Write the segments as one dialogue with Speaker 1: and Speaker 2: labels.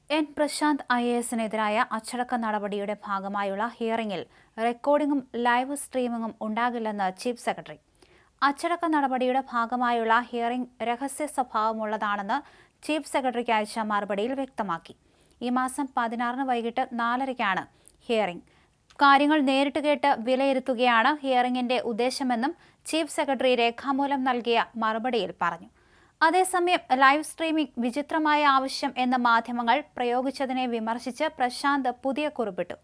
Speaker 1: N Prashant IAS-നെതിരായ അച്ചടക്ക നടപടിയുടെ ഭാഗമായുള്ള ഹിയറിംഗിൽ റെക്കോർഡിംഗും ലൈവ് സ്ട്രീമിംഗും ഉണ്ടാകില്ലെന്ന് ചീഫ് സെക്രട്ടറി. അച്ചടക്ക നടപടിയുടെ ഭാഗമായുള്ള ഹിയറിംഗ് രഹസ്യ സ്വഭാവമുള്ളതാണെന്ന് ചീഫ് സെക്രട്ടറിക്ക് അയച്ച മറുപടിയിൽ വ്യക്തമാക്കി. ഈ മാസം 16 വൈകിട്ട് 4:30-ക്കാണ് ഹിയറിംഗ്. കാര്യങ്ങൾ നേരിട്ട് കേട്ട് വിലയിരുത്തുകയാണ് ഹിയറിംഗിന്റെ ഉദ്ദേശമെന്നും ചീഫ് സെക്രട്ടറി രേഖാമൂലം നൽകിയ മറുപടിയിൽ പറഞ്ഞു. അതേസമയം ലൈവ് സ്ട്രീമിംഗ് വിചിത്രമായ ആവശ്യം എന്ന മാധ്യമങ്ങൾ പ്രയോഗിച്ചതിനെ വിമർശിച്ച് പ്രശാന്ത് പുതിയ കുറിപ്പിട്ടു.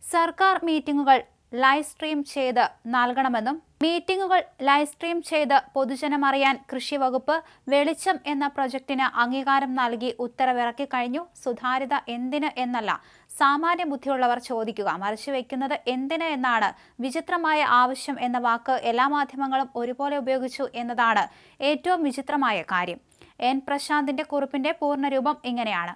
Speaker 1: സർക്കാർ മീറ്റിംഗുകൾ ലൈവ് സ്ട്രീം ചെയ്ത് നൽകണമെന്നും മീറ്റിംഗുകൾ ലൈവ് സ്ട്രീം ചെയ്ത് പൊതുജനമറിയാൻ കൃഷി വകുപ്പ് വെളിച്ചം എന്ന പ്രൊജക്ടിന് അംഗീകാരം നൽകി ഉത്തരവിറക്കി കഴിഞ്ഞു. സുതാര്യത എന്തിന് എന്നല്ല സാമാന്യ ബുദ്ധിയുള്ളവർ ചോദിക്കുക, മറിച്ച് വയ്ക്കുന്നത് എന്തിന് എന്നാണ്. വിചിത്രമായ ആവശ്യം എന്ന വാക്ക് എല്ലാ മാധ്യമങ്ങളും ഒരുപോലെ ഉപയോഗിച്ചു എന്നതാണ് ഏറ്റവും വിചിത്രമായ കാര്യം. എൻ പ്രശാന്തിന്റെ കുറിപ്പിന്റെ പൂർണ്ണരൂപം ഇങ്ങനെയാണ്: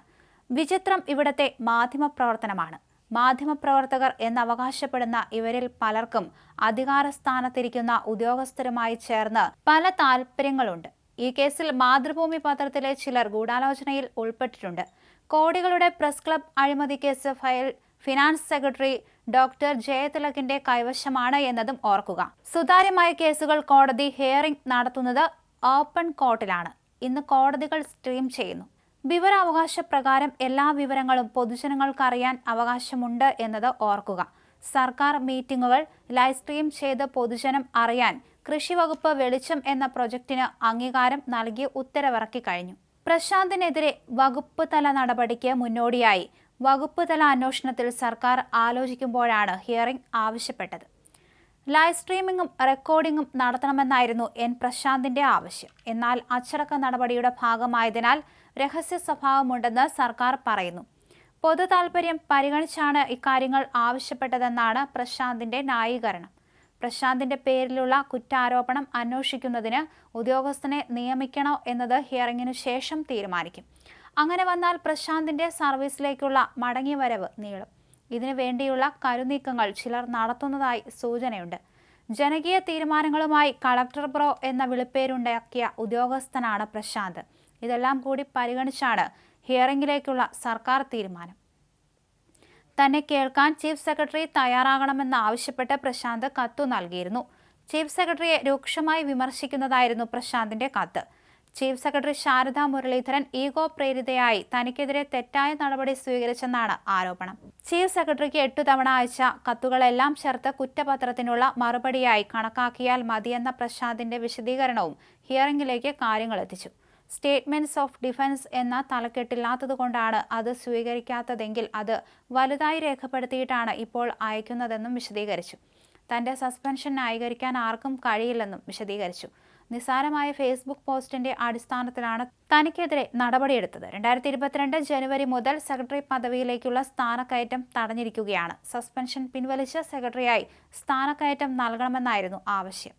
Speaker 1: വിചിത്രം ഇവിടത്തെ മാധ്യമപ്രവർത്തനമാണ്. മാധ്യമപ്രവർത്തകർ എന്നവകാശപ്പെടുന്ന ഇവരിൽ പലർക്കും അധികാരസ്ഥാനത്തിരിക്കുന്ന ഉദ്യോഗസ്ഥരുമായി ചേർന്ന് പല താൽപര്യങ്ങളുണ്ട്. ഈ കേസിൽ മാതൃഭൂമി പത്രത്തിലെ ചിലർ ഗൂഢാലോചനയിൽ ഉൾപ്പെട്ടിട്ടുണ്ട്. കോടികളുടെ പ്രസ് ക്ലബ് അഴിമതി case file finance secretary doctor ജയതിലകിന്റെ കൈവശമാണ് എന്നതും ഓർക്കുക. സുതാര്യമായ കേസുകൾ കോടതി ഹിയറിംഗ് നടത്തുന്നത് ഓപ്പൺ കോർട്ടിലാണ്. ഇന്ന് കോടതികൾ സ്ട്രീം ചെയ്യുന്നു. വിവരാവകാശ പ്രകാരം എല്ലാ വിവരങ്ങളും പൊതുജനങ്ങൾക്കറിയാൻ അവകാശമുണ്ട് എന്നത് ഓർക്കുക. സർക്കാർ മീറ്റിംഗുകൾ ലൈവ് സ്ട്രീം ചെയ്ത് പൊതുജനം അറിയാൻ കൃഷി വകുപ്പ് വെളിച്ചം എന്ന പ്രൊജക്ടിന് അംഗീകാരം നൽകി ഉത്തരവിറക്കി കഴിഞ്ഞു. പ്രശാന്തിനെതിരെ വകുപ്പ് തല നടപടിക്ക് മുന്നോടിയായി വകുപ്പ് തല അന്വേഷണത്തിൽ സർക്കാർ ആലോചിക്കുമ്പോഴാണ് ഹിയറിംഗ് ആവശ്യപ്പെട്ടത്. ലൈവ് സ്ട്രീമിംഗും റെക്കോർഡിംഗും നടത്തണമെന്നായിരുന്നു എൻ പ്രശാന്തിന്റെ ആവശ്യം. എന്നാൽ അച്ചടക്ക നടപടിയുടെ ഭാഗമായതിനാൽ രഹസ്യ സ്വഭാവമുണ്ടെന്ന് സർക്കാർ പറയുന്നു. പൊതു താൽപര്യം പരിഗണിച്ചാണ് ഇക്കാര്യങ്ങൾ ആവശ്യപ്പെട്ടതെന്നാണ് പ്രശാന്തിന്റെ ന്യായീകരണം. പ്രശാന്തിന്റെ പേരിലുള്ള കുറ്റാരോപണം അന്വേഷിക്കുന്നതിന് ഉദ്യോഗസ്ഥനെ നിയമിക്കണോ എന്നത് ഹിയറിംഗിനു ശേഷം തീരുമാനിക്കും. അങ്ങനെ വന്നാൽ പ്രശാന്തിന്റെ സർവീസിലേക്കുള്ള മടങ്ങിവരവ് നീളും. ഇതിനു വേണ്ടിയുള്ള കരുനീക്കങ്ങൾ ചിലർ നടത്തുന്നതായി സൂചനയുണ്ട്. ജനകീയ തീരുമാനങ്ങളുമായി കളക്ടർ ബ്രോ എന്ന വിളിപ്പേരുണ്ടാക്കിയ ഉദ്യോഗസ്ഥനാണ് പ്രശാന്ത്. ഇതെല്ലാം കൂടി പരിഗണിച്ചാണ് ഹിയറിംഗിലേക്കുള്ള സർക്കാർ തീരുമാനം. തന്നെ കേൾക്കാൻ ചീഫ് സെക്രട്ടറി തയ്യാറാകണമെന്നാവശ്യപ്പെട്ട് പ്രശാന്ത് കത്തു നൽകിയിരുന്നു. ചീഫ് സെക്രട്ടറിയെ രൂക്ഷമായി വിമർശിക്കുന്നതായിരുന്നു പ്രശാന്തിന്റെ കത്ത്. Chief secretary Sarada Muraleedharan ego പ്രേരിതയായി തനിക്കെതിരെ തെറ്റായ നടപടി സ്വീകരിച്ചെന്നാണ് ആരോപണം. ചീഫ് സെക്രട്ടറിക്ക് 8 തവണ അയച്ച കത്തുകളെല്ലാം ചേർത്ത് കുറ്റപത്രത്തിനുള്ള മറുപടിയായി കണക്കാക്കിയാൽ മതിയെന്ന പ്രശാന്തിന്റെ വിശദീകരണവും ഹിയറിംഗിലേക്ക് കാര്യങ്ങൾ എത്തിച്ചു. സ്റ്റേറ്റ്മെന്റ്സ് ഓഫ് ഡിഫൻസ് എന്ന തലക്കെട്ടില്ലാത്തതുകൊണ്ടാണ് അത് സ്വീകരിക്കാത്തതെങ്കിൽ അത് വലുതായി രേഖപ്പെടുത്തിയിട്ടാണ് ഇപ്പോൾ അയക്കുന്നതെന്നും വിശദീകരിച്ചു. തന്റെ സസ്പെൻഷൻ ന്യായീകരിക്കാൻ ആർക്കും കഴിയില്ലെന്നും വിശദീകരിച്ചു. നിസ്സാരമായ ഫേസ്ബുക്ക് പോസ്റ്റിന്റെ അടിസ്ഥാനത്തിലാണ് തനിക്കെതിരെ നടപടിയെടുത്തത്. 2022 ജനുവരി മുതൽ സെക്രട്ടറി പദവിയിലേക്കുള്ള സ്ഥാനക്കയറ്റം തടഞ്ഞിരിക്കുകയാണ്. സസ്പെൻഷൻ പിൻവലിച്ച് സെക്രട്ടറിയായി സ്ഥാനക്കയറ്റം നൽകണമെന്നായിരുന്നു ആവശ്യം.